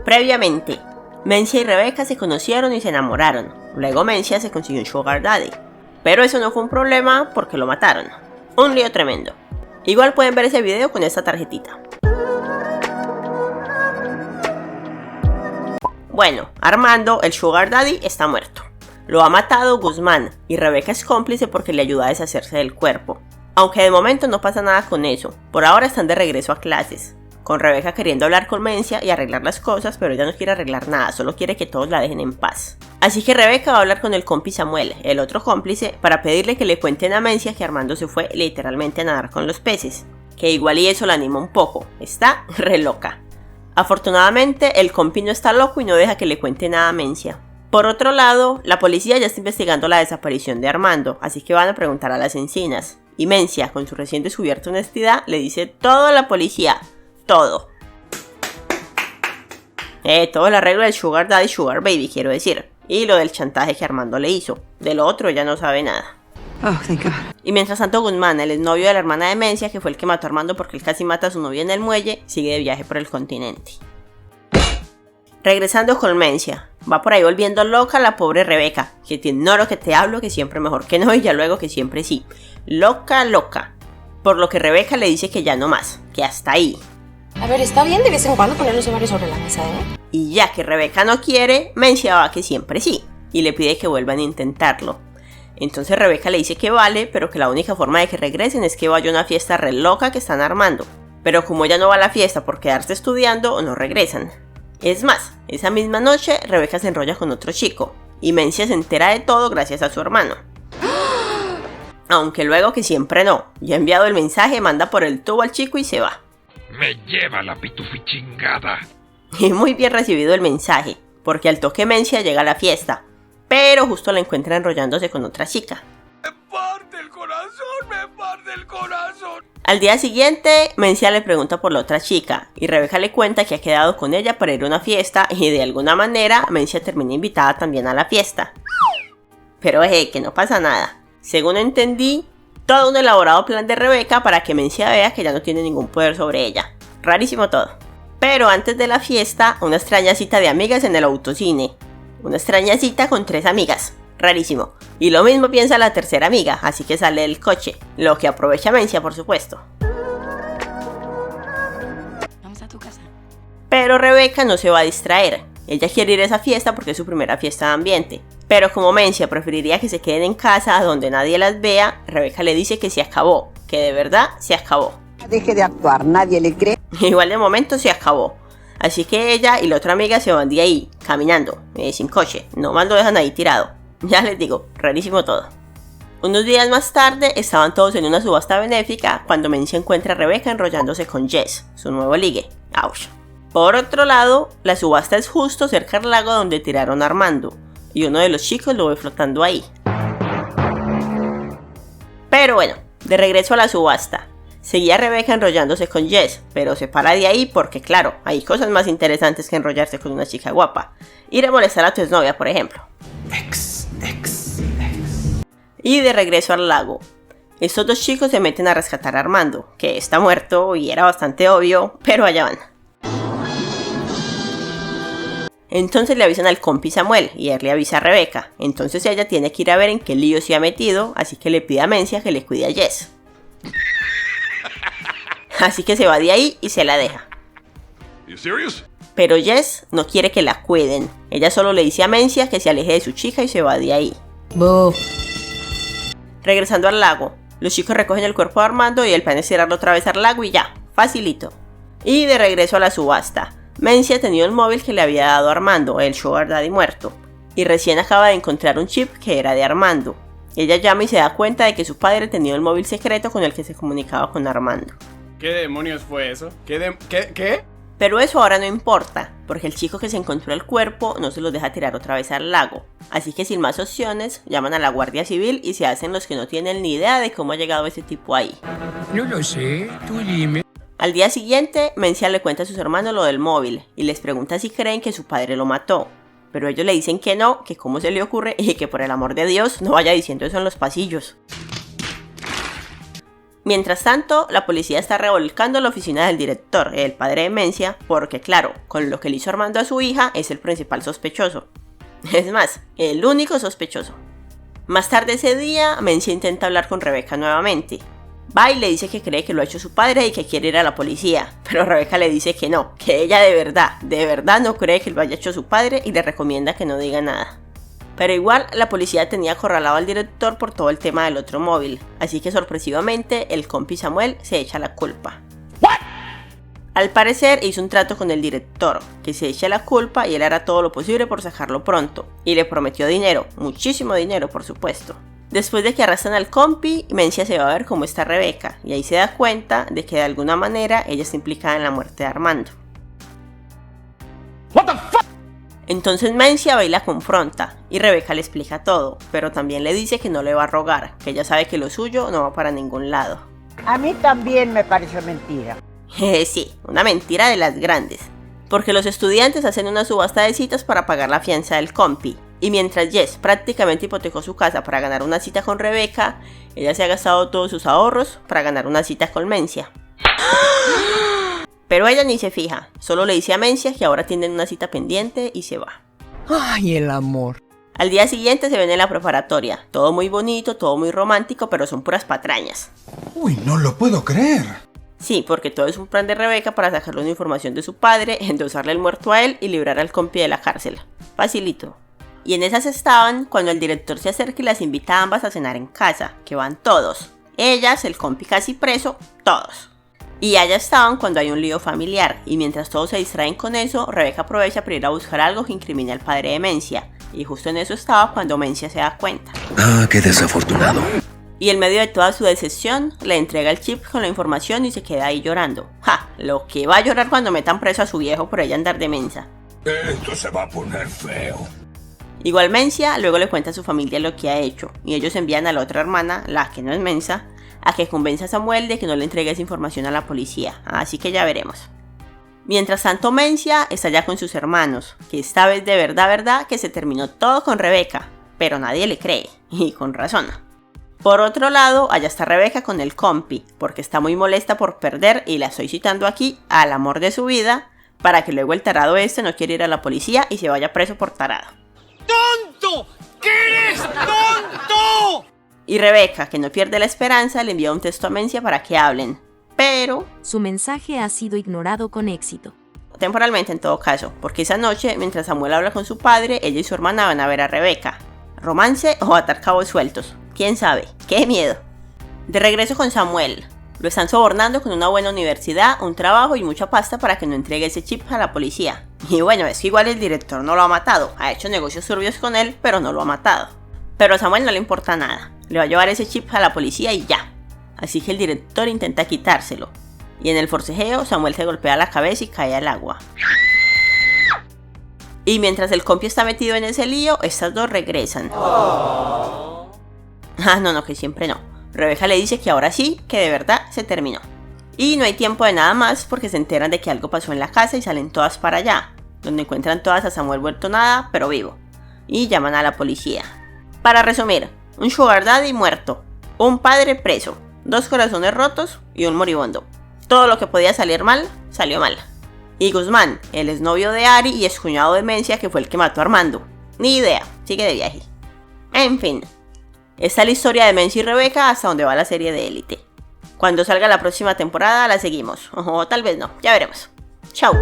Previamente, Mencia y Rebeca se conocieron y se enamoraron. Luego Mencia se consiguió un sugar daddy. Pero eso no fue un problema porque lo mataron. Un lío tremendo. Igual pueden ver ese video con esta tarjetita. Bueno, Armando, el sugar daddy, está muerto. Lo ha matado Guzmán y Rebeca es cómplice porque le ayuda a deshacerse del cuerpo. Aunque de momento no pasa nada con eso. Por ahora están de regreso a clases. Con Rebeca queriendo hablar con Mencia y arreglar las cosas, pero ella no quiere arreglar nada, solo quiere que todos la dejen en paz. Así que Rebeca va a hablar con el compi Samuel, el otro cómplice, para pedirle que le cuenten a Mencia que Armando se fue literalmente a nadar con los peces. Que igual y eso la anima un poco, está re loca. Afortunadamente, el compi no está loco y no deja que le cuente nada a Mencia. Por otro lado, la policía ya está investigando la desaparición de Armando, así que van a preguntar a las encinas. Y Mencia, con su recién descubierta honestidad, le dice todo a la policía. Todo. Todo el arreglo del sugar daddy, sugar baby, quiero decir. Y lo del chantaje que Armando le hizo. De lo otro ya no sabe nada. Oh, thank God. Y mientras tanto Guzmán, el exnovio de la hermana de Mencia, que fue el que mató a Armando porque él casi mata a su novia en el muelle, sigue de viaje por el continente. Regresando con Mencia, va por ahí volviendo loca la pobre Rebeca, que te ignoro, que te hablo, que siempre mejor que no y ya luego que siempre sí. Loca, loca. Por lo que Rebeca le dice que ya no más, que hasta ahí. A ver, está bien de vez en cuando poner los ovarios sobre la mesa, ¿eh? Y ya que Rebeca no quiere, Mencia va que siempre sí, y le pide que vuelvan a intentarlo. Entonces Rebeca le dice que vale, pero que la única forma de que regresen es que vaya a una fiesta re loca que están armando. Pero como ella no va a la fiesta por quedarse estudiando, no regresan. Es más, esa misma noche Rebeca se enrolla con otro chico, y Mencia se entera de todo gracias a su hermano. Aunque luego que siempre no, ya ha enviado el mensaje, manda por el tubo al chico y se va. Me lleva la pitufichingada. Y muy bien recibido el mensaje, porque al toque Mencia llega a la fiesta, pero justo la encuentra enrollándose con otra chica. Me parte el corazón, me parte el corazón. Al día siguiente, Mencia le pregunta por la otra chica, y Rebeca le cuenta que ha quedado con ella para ir a una fiesta, y de alguna manera Mencia termina invitada también a la fiesta. Pero que no pasa nada. Según entendí, todo un elaborado plan de Rebeca para que Mencia vea que ya no tiene ningún poder sobre ella. Rarísimo todo. Pero antes de la fiesta, una extraña cita de amigas en el autocine. Una extraña cita con 3 amigas. Rarísimo. Y lo mismo piensa la tercera amiga, así que sale del coche. Lo que aprovecha Mencia, por supuesto. Vamos a tu casa. Pero Rebeca no se va a distraer. Ella quiere ir a esa fiesta porque es su primera fiesta de ambiente. Pero como Mencia preferiría que se queden en casa donde nadie las vea, Rebeca le dice que se acabó, que de verdad se acabó. Deje de actuar, nadie le cree. Igual de momento se acabó. Así que ella y la otra amiga se van de ahí, caminando, sin coche, nomás lo dejan ahí tirado. Ya les digo, rarísimo todo. Unos días más tarde estaban todos en una subasta benéfica cuando Mencia encuentra a Rebeca enrollándose con Jess, su nuevo ligue. ¡Auch! Por otro lado, la subasta es justo cerca del lago donde tiraron a Armando, y uno de los chicos lo ve flotando ahí. Pero bueno, de regreso a la subasta. Seguía Rebeca enrollándose con Jess, pero se para de ahí porque claro, hay cosas más interesantes que enrollarse con una chica guapa. Ir a molestar a tu exnovia, por ejemplo. Y de regreso al lago. Estos dos chicos se meten a rescatar a Armando, que está muerto y era bastante obvio, pero allá van. Entonces le avisan al compi Samuel y él le avisa a Rebeca. Entonces ella tiene que ir a ver en qué lío se ha metido, así que le pide a Mencia que le cuide a Jess. Así que se va de ahí y se la deja. Pero Jess no quiere que la cuiden. Ella solo le dice a Mencia que se aleje de su chica y se va de ahí. Boo. Regresando al lago, los chicos recogen el cuerpo de Armando y el plan es tirarlo otra vez al lago y ya, facilito. Y de regreso a la subasta. Mencia tenía el móvil que le había dado Armando, el sugar daddy muerto, y recién acaba de encontrar un chip que era de Armando. Ella llama y se da cuenta de que su padre tenía el móvil secreto con el que se comunicaba con Armando. ¿Qué demonios fue eso? ¿Qué? Pero eso ahora no importa, porque el chico que se encontró el cuerpo no se los deja tirar otra vez al lago. Así que sin más opciones, llaman a la Guardia Civil y se hacen los que no tienen ni idea de cómo ha llegado ese tipo ahí. No lo sé, tú dime. Al día siguiente, Mencia le cuenta a sus hermanos lo del móvil y les pregunta si creen que su padre lo mató. Pero ellos le dicen que no, que cómo se le ocurre y que por el amor de Dios no vaya diciendo eso en los pasillos. Mientras tanto, la policía está revolcando la oficina del director, el padre de Mencia, porque claro, con lo que le hizo Armando a su hija es el principal sospechoso. Es más, el único sospechoso. Más tarde ese día, Mencia intenta hablar con Rebeca nuevamente. Va y le dice que cree que lo ha hecho su padre y que quiere ir a la policía, pero Rebeca le dice que no, que ella de verdad no cree que lo haya hecho su padre y le recomienda que no diga nada. Pero igual la policía tenía acorralado al director por todo el tema del otro móvil, así que sorpresivamente el compi Samuel se echa la culpa. Al parecer hizo un trato con el director, que se echa la culpa y él hará todo lo posible por sacarlo pronto, y le prometió dinero, muchísimo dinero por supuesto. Después de que arrastran al compi, Mencia se va a ver cómo está Rebeca, y ahí se da cuenta de que de alguna manera ella está implicada en la muerte de Armando. Entonces Mencia va y la confronta, y Rebeca le explica todo, pero también le dice que no le va a rogar, que ella sabe que lo suyo no va para ningún lado. A mí también me pareció mentira. Sí, una mentira de las grandes, porque los estudiantes hacen una subasta de citas para pagar la fianza del compi, y mientras Jess prácticamente hipotecó su casa para ganar una cita con Rebeca, ella se ha gastado todos sus ahorros para ganar una cita con Mencia. Pero ella ni se fija, solo le dice a Mencia que ahora tienen una cita pendiente y se va. Ay, el amor. Al día siguiente se ven en la preparatoria, todo muy bonito, todo muy romántico, pero son puras patrañas. Uy, no lo puedo creer. Sí, porque todo es un plan de Rebeca para sacarle una información de su padre, endosarle el muerto a él y librar al compi de la cárcel. Facilito. Y en esas estaban cuando el director se acerca y las invita a ambas a cenar en casa, que van todos. Ellas, el compi casi preso, todos. Y allá estaban cuando hay un lío familiar, y mientras todos se distraen con eso, Rebeca aprovecha para ir a buscar algo que incrimine al padre de Mencia, y justo en eso estaba cuando Mencia se da cuenta. Ah, qué desafortunado. Y en medio de toda su decepción, le entrega el chip con la información y se queda ahí llorando. ¡Ja! Lo que va a llorar cuando metan preso a su viejo por ella andar de mensa. Esto se va a poner feo. Igual Mencia luego le cuenta a su familia lo que ha hecho, y ellos envían a la otra hermana, la que no es mensa, a que convenza a Samuel de que no le entregue esa información a la policía, así que ya veremos. Mientras tanto Mencia está ya con sus hermanos, que esta vez de verdad que se terminó todo con Rebeca, pero nadie le cree, y con razón. Por otro lado, allá está Rebeca con el compi, porque está muy molesta por perder, y la estoy citando aquí, al amor de su vida, para que luego el tarado este no quiera ir a la policía y se vaya preso por tarado. ¡Tonto! ¿Qué eres tonto? Y Rebeca, que no pierde la esperanza, le envía un texto a Mencia para que hablen, pero su mensaje ha sido ignorado con éxito. Temporalmente en todo caso, porque esa noche, mientras Samuel habla con su padre, ella y su hermana van a ver a Rebeca. ¿Romance o atar cabos sueltos? ¿Quién sabe? ¡Qué miedo! De regreso con Samuel. Lo están sobornando con una buena universidad, un trabajo y mucha pasta para que no entregue ese chip a la policía. Y bueno, es que igual el director no lo ha matado, ha hecho negocios turbios con él, pero no lo ha matado. Pero a Samuel no le importa nada, le va a llevar ese chip a la policía y ya. Así que el director intenta quitárselo. Y en el forcejeo, Samuel se golpea la cabeza y cae al agua. Y mientras el compi está metido en ese lío, estas dos regresan. Ah, no, que siempre no. Rebeca le dice que ahora sí, que de verdad se terminó. Y no hay tiempo de nada más porque se enteran de que algo pasó en la casa y salen todas para allá, donde encuentran todas a Samuel vuelto nada, pero vivo. Y llaman a la policía. Para resumir, un sugar daddy muerto, un padre preso, 2 corazones rotos y un moribundo. Todo lo que podía salir mal, salió mal. Y Guzmán, el exnovio de Ari y excuñado de Mencia, que fue el que mató a Armando. Ni idea, sigue de viaje. En fin, esta es la historia de Mencia y Rebeca hasta donde va la serie de Élite. Cuando salga la próxima temporada la seguimos, o tal vez no, ya veremos. Chao.